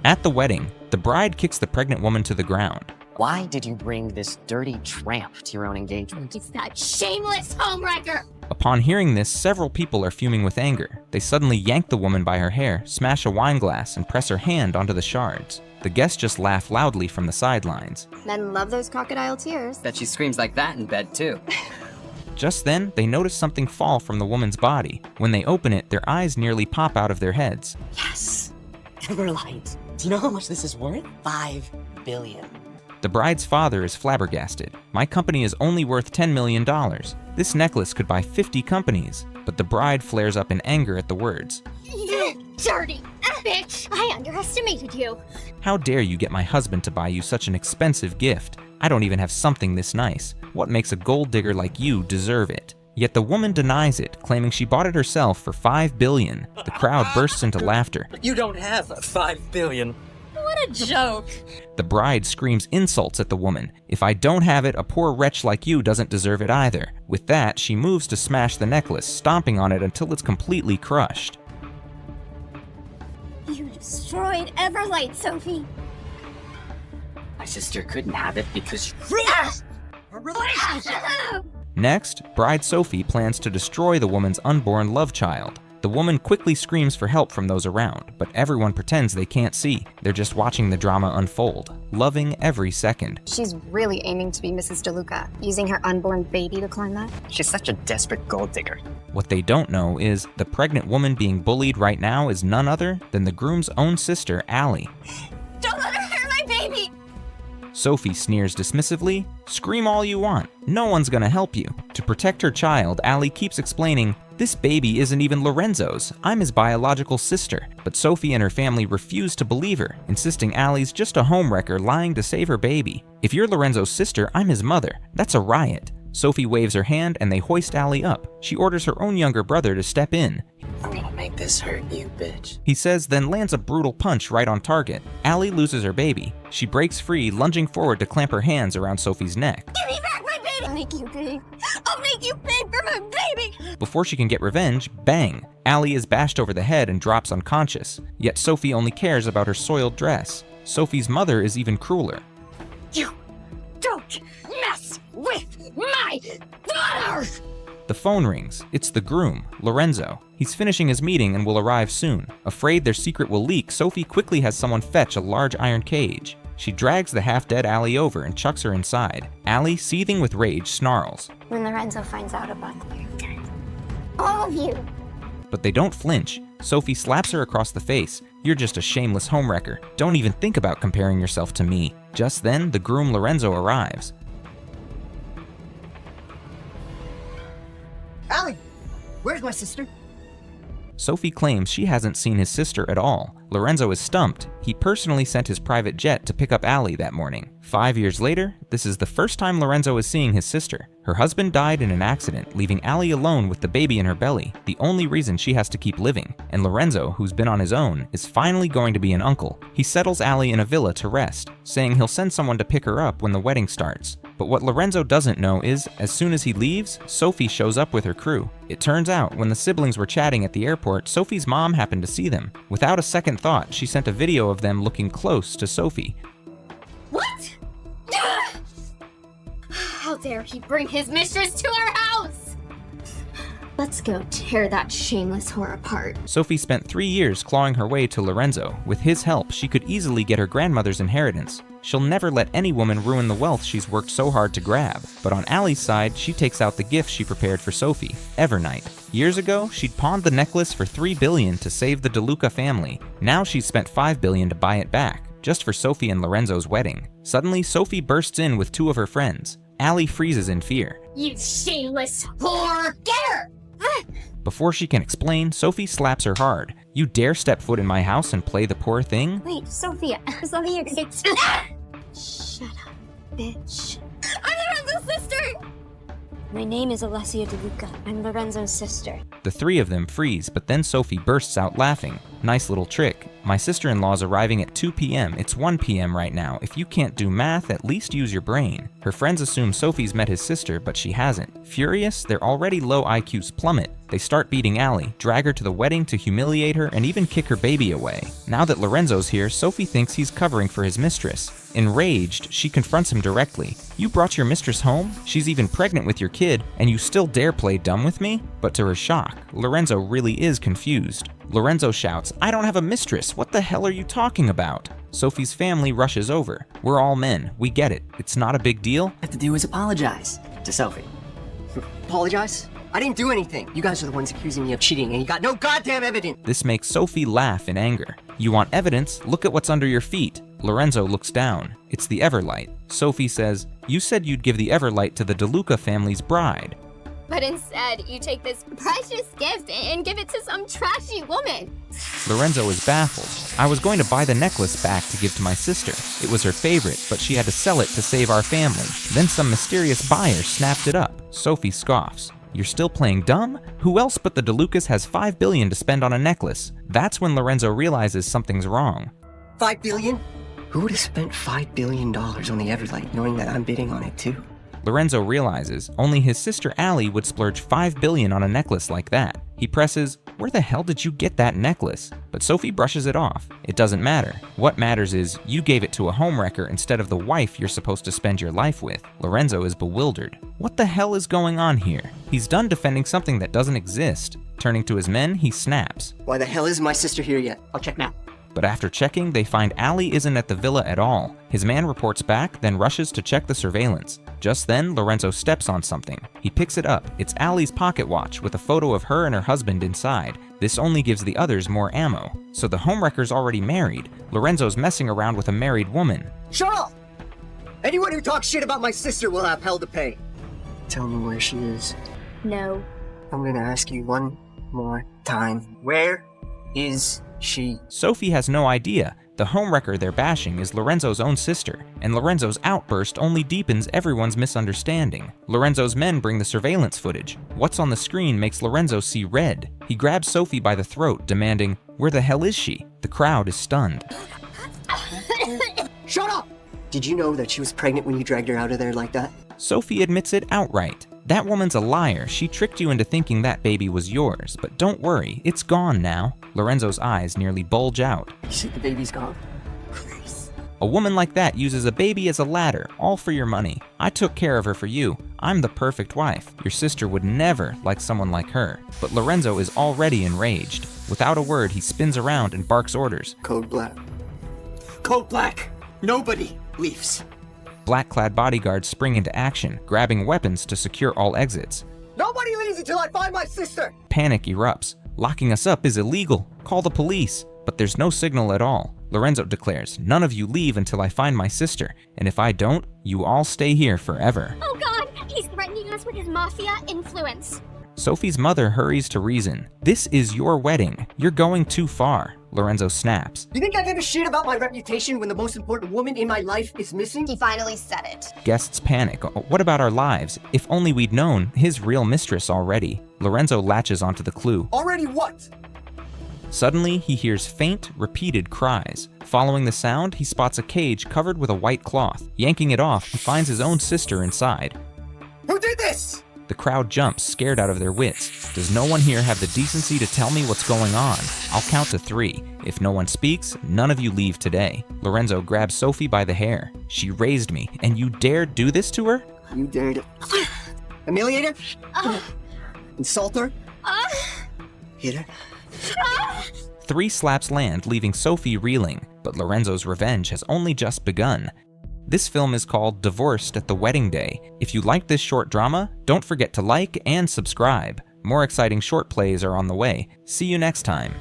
At the wedding, the bride kicks the pregnant woman to the ground. Why did you bring this dirty tramp to your own engagement? It's that shameless homewrecker! Upon hearing this, several people are fuming with anger. They suddenly yank the woman by her hair, smash a wine glass, and press her hand onto the shards. The guests just laugh loudly from the sidelines. Men love those crocodile tears. Bet she screams like that in bed, too. Just then, they notice something fall from the woman's body. When they open it, their eyes nearly pop out of their heads. Yes! Everlight. Do you know how much this is worth? 5 billion. The bride's father is flabbergasted. My company is only worth $10 million. This necklace could buy 50 companies. But the bride flares up in anger at the words. You dirty bitch! I underestimated you. How dare you get my husband to buy you such an expensive gift? I don't even have something this nice. What makes a gold digger like you deserve it? Yet the woman denies it, claiming she bought it herself for $5 billion. The crowd bursts into laughter. You don't have 5 billion. What a joke. The bride screams insults at the woman. If I don't have it, a poor wretch like you doesn't deserve it either. With that, she moves to smash the necklace, stomping on it until it's completely crushed. You destroyed Everlight, Sophie. My sister couldn't have it because you a relationship. Next, bride Sophie plans to destroy the woman's unborn love child. The woman quickly screams for help from those around, but everyone pretends they can't see. They're just watching the drama unfold, loving every second. She's really aiming to be Mrs. DeLuca, using her unborn baby to climb that. She's such a desperate gold digger. What they don't know is the pregnant woman being bullied right now is none other than the groom's own sister, Allie. Don't let her hurt my baby! Sophie sneers dismissively. Scream all you want. No one's gonna help you. To protect her child, Allie keeps explaining, this baby isn't even Lorenzo's. I'm his biological sister. But Sophie and her family refuse to believe her, insisting Allie's just a homewrecker lying to save her baby. If you're Lorenzo's sister, I'm his mother. That's a riot. Sophie waves her hand and they hoist Allie up. She orders her own younger brother to step in. I'm gonna make this hurt you, bitch. He says, then lands a brutal punch right on target. Allie loses her baby. She breaks free, lunging forward to clamp her hands around Sophie's neck. Give me back my baby! I'll make you big. I'll make you big for my baby! Before she can get revenge, bang! Allie is bashed over the head and drops unconscious. Yet Sophie only cares about her soiled dress. Sophie's mother is even crueler. You don't mess with my daughter! The phone rings. It's the groom, Lorenzo. He's finishing his meeting and will arrive soon. Afraid their secret will leak, Sophie quickly has someone fetch a large iron cage. She drags the half-dead Allie over and chucks her inside. Allie, seething with rage, snarls. When Lorenzo finds out about the all of you! But they don't flinch. Sophie slaps her across the face. You're just a shameless homewrecker. Don't even think about comparing yourself to me. Just then, the groom Lorenzo arrives. Allie, where's my sister? Sophie claims she hasn't seen his sister at all. Lorenzo is stumped. He personally sent his private jet to pick up Allie that morning. 5 years later, this is the first time Lorenzo is seeing his sister. Her husband died in an accident, leaving Allie alone with the baby in her belly, the only reason she has to keep living. And Lorenzo, who's been on his own, is finally going to be an uncle. He settles Allie in a villa to rest, saying he'll send someone to pick her up when the wedding starts. But what Lorenzo doesn't know is, as soon as he leaves, Sophie shows up with her crew. It turns out, when the siblings were chatting at the airport, Sophie's mom happened to see them. Without a second thought, she sent a video of them looking close to Sophie. What? How dare he bring his mistress to our house? Let's go tear that shameless whore apart. Sophie spent 3 years clawing her way to Lorenzo. With his help, she could easily get her grandmother's inheritance. She'll never let any woman ruin the wealth she's worked so hard to grab. But on Allie's side, she takes out the gift she prepared for Sophie, Evernight. Years ago, she'd pawned the necklace for $3 billion to save the DeLuca family. Now she's spent $5 billion to buy it back, just for Sophie and Lorenzo's wedding. Suddenly, Sophie bursts in with 2 of her friends. Allie freezes in fear. You shameless whore! Get her! Before she can explain, Sophie slaps her hard. You dare step foot in my house and play the poor thing? Wait, Sophia, it's... Shut up, bitch. I'm Lorenzo's sister! My name is Alessia DeLuca. I'm Lorenzo's sister. The 3 of them freeze, but then Sophie bursts out laughing. Nice little trick. My sister-in-law's arriving at 2 p.m. It's 1 p.m. right now. If you can't do math, at least use your brain. Her friends assume Sophie's met his sister, but she hasn't. Furious, their already low IQs plummet. They start beating Allie, drag her to the wedding to humiliate her, and even kick her baby away. Now that Lorenzo's here, Sophie thinks he's covering for his mistress. Enraged, she confronts him directly. You brought your mistress home? She's even pregnant with your kid, and you still dare play dumb with me? But to her shock, Lorenzo really is confused. Lorenzo shouts, I don't have a mistress. What the hell are you talking about? Sophie's family rushes over. We're all men. We get it. It's not a big deal. All I have to do is apologize to Sophie. Apologize? I didn't do anything. You guys are the ones accusing me of cheating, and you got no goddamn evidence. This makes Sophie laugh in anger. You want evidence? Look at what's under your feet. Lorenzo looks down. It's the Everlight. Sophie says, you said you'd give the Everlight to the DeLuca family's bride. But instead, you take this precious gift and give it to some trashy woman. Lorenzo is baffled. I was going to buy the necklace back to give to my sister. It was her favorite, but she had to sell it to save our family. Then some mysterious buyer snapped it up. Sophie scoffs. You're still playing dumb? Who else but the DeLucas has $5 billion to spend on a necklace? That's when Lorenzo realizes something's wrong. $5 billion? Who would have spent $5 billion on the Everlight knowing that I'm bidding on it too? Lorenzo realizes only his sister Allie would splurge $5 billion on a necklace like that. He presses, where the hell did you get that necklace? But Sophie brushes it off. It doesn't matter. What matters is you gave it to a homewrecker instead of the wife you're supposed to spend your life with. Lorenzo is bewildered. What the hell is going on here? He's done defending something that doesn't exist. Turning to his men, he snaps. Why the hell isn't my sister here yet? I'll check now. But after checking, they find Allie isn't at the villa at all. His man reports back, then rushes to check the surveillance. Just then, Lorenzo steps on something. He picks it up. It's Allie's pocket watch with a photo of her and her husband inside. This only gives the others more ammo. So the homewrecker's already married. Lorenzo's messing around with a married woman. Shut up! Anyone who talks shit about my sister will have hell to pay. Tell me where she is. No. I'm gonna ask you one more time. Where is she? Sophie has no idea. The homewrecker they're bashing is Lorenzo's own sister, and Lorenzo's outburst only deepens everyone's misunderstanding. Lorenzo's men bring the surveillance footage. What's on the screen makes Lorenzo see red. He grabs Sophie by the throat, demanding, where the hell is she? The crowd is stunned. Shut up! Did you know that she was pregnant when you dragged her out of there like that? Sophie admits it outright. That woman's a liar. She tricked you into thinking that baby was yours, but don't worry, it's gone now. Lorenzo's eyes nearly bulge out. You said the baby's gone? A woman like that uses a baby as a ladder, all for your money. I took care of her for you. I'm the perfect wife. Your sister would never like someone like her. But Lorenzo is already enraged. Without a word, he spins around and barks orders. Code black. Code black! Nobody leaves. Black-clad bodyguards spring into action, grabbing weapons to secure all exits. Nobody leaves until I find my sister! Panic erupts. Locking us up is illegal. Call the police. But there's no signal at all. Lorenzo declares, none of you leave until I find my sister, and if I don't, you all stay here forever. Oh God, he's threatening us with his mafia influence. Sophie's mother hurries to reason. This is your wedding. You're going too far. Lorenzo snaps. You think I give a shit about my reputation when the most important woman in my life is missing? He finally said it. Guests panic. What about our lives? If only we'd known his real mistress already. Lorenzo latches onto the clue. Already what? Suddenly, he hears faint, repeated cries. Following the sound, he spots a cage covered with a white cloth. Yanking it off, he finds his own sister inside. Who did this? The crowd jumps, scared out of their wits. Does no one here have the decency to tell me what's going on? I'll count to 3. If no one speaks, none of you leave today. Lorenzo grabs Sophie by the hair. She raised me, and you dared do this to her? You dared humiliate her? Insult her? Hit her? 3 slaps land, leaving Sophie reeling, but Lorenzo's revenge has only just begun. This film is called Divorced at the Wedding Day. If you liked this short drama, don't forget to like and subscribe. More exciting short plays are on the way. See you next time.